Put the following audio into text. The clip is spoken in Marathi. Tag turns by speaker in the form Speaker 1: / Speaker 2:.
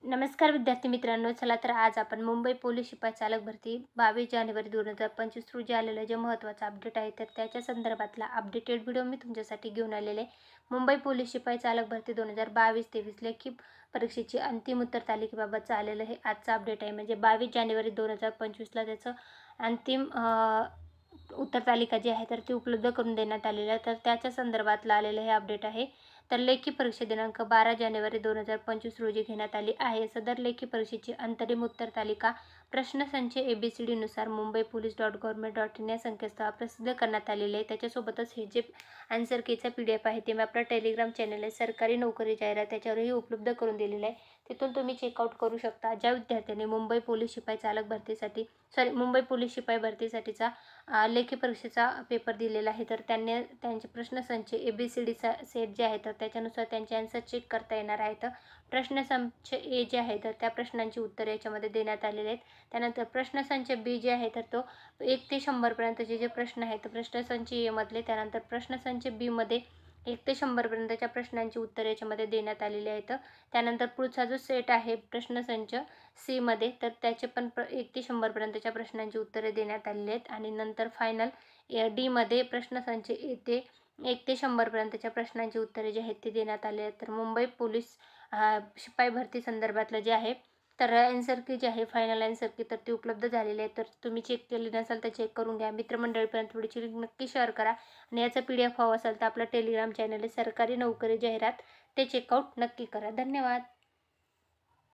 Speaker 1: नमस्कार विद्यार्थी मित्रांनो. चला तर आज आपण मुंबई पोलीस शिपाई चालक भरती 22 जानेवारी 2025 रोजी आलेलं जे महत्त्वाचं अपडेट आहे तर त्याच्या संदर्भातला अपडेटेड व्हिडिओ मी तुमच्यासाठी घेऊन आलेले आहे. मुंबई पोलीस शिपाई चालक भरती 2022-23 लेखी परीक्षेची अंतिम उत्तर तालिकेबाबतचं आलेलं हे आजचं अपडेट आहे. म्हणजे 22 जानेवारी 2025ला त्याचं अंतिम उत्तर तालिका जी आहे तर ती उपलब्ध करून देण्यात आलेली आहे. तर त्याच्या संदर्भातलं आलेलं हे अपडेट आहे. तर लेखी परीक्षा दिनांक 12 जानेवारी 2025 रोजी घेण्यात आली आहे. सदर लेखी परीक्षेची अंतरिम उत्तर तालिका प्रश्नसंच ABCD नुसार mumbai.police.government.in या संकेतस्थळावर प्रसिद्ध करण्यात आलेले आहे. त्याच्यासोबतच हे जे आन्सर कीचा PDF आहे ते मी आपल्या टेलिग्राम चॅनल आहे सरकारी नोकरी जाहिरात त्याच्यावरही उपलब्ध करून दिलेलं आहे. तिथून तुम्ही चेकआउट करू शकता. ज्या विद्यार्थ्यांनी मुंबई पोलीस शिपाई चालक भरतीसाठी मुंबई पोलीस शिपाई भरतीसाठीचा लेखी परीक्षेचा पेपर दिलेला आहे तर त्यांनी त्यांचे प्रश्नसंच ABCDचा सेट जे आहे तर त्याच्यानुसार त्यांचे आन्सर चेक करता येणार आहेत. प्रश्नसंच A जे आहे तर त्या प्रश्नांची उत्तरे याच्यामध्ये देण्यात आलेले आहेत. त्यानंतर प्रश्नसंच B जे आहे तर तो 1 ते 100 पर्यंतचे जे प्रश्न आहेत प्रश्नसंच A मधले. त्यानंतर प्रश्नसंच B मध्ये 1 ते 100 पर्यंतच्या प्रश्नांची उत्तरे याच्यामध्ये देण्यात आलेली आहेत. त्यानंतर पुढचा जो सेट आहे प्रश्नसंच C मध्ये तर त्याचे पण 1 ते 100 पर्यंतच्या प्रश्नांची उत्तरे देण्यात आलेली आहेत. आणि नंतर फायनल D मध्ये प्रश्नसंच A ते 1 ते 100 पर्यंतच्या प्रश्नांची उत्तरे जी आहेत ती देण्यात आली आहेत. तर मुंबई पोलीस शिपाई भरती संदर्भातलं जे आहे तर आन्सर की जे आहे फायनल आन्सर की तर ती उपलब्ध झालेली आहे. तर तुम्ही चेक केली नसाल तर चेक करून घ्या. मित्रमंडळीपर्यंत थोडीशी लिंक नक्की शेअर करा. आणि याचा PDF हवा असेल तर आपलं टेलिग्राम चॅनल आहे सरकारी नोकरी जाहिरात ते चेकआउट नक्की करा. धन्यवाद.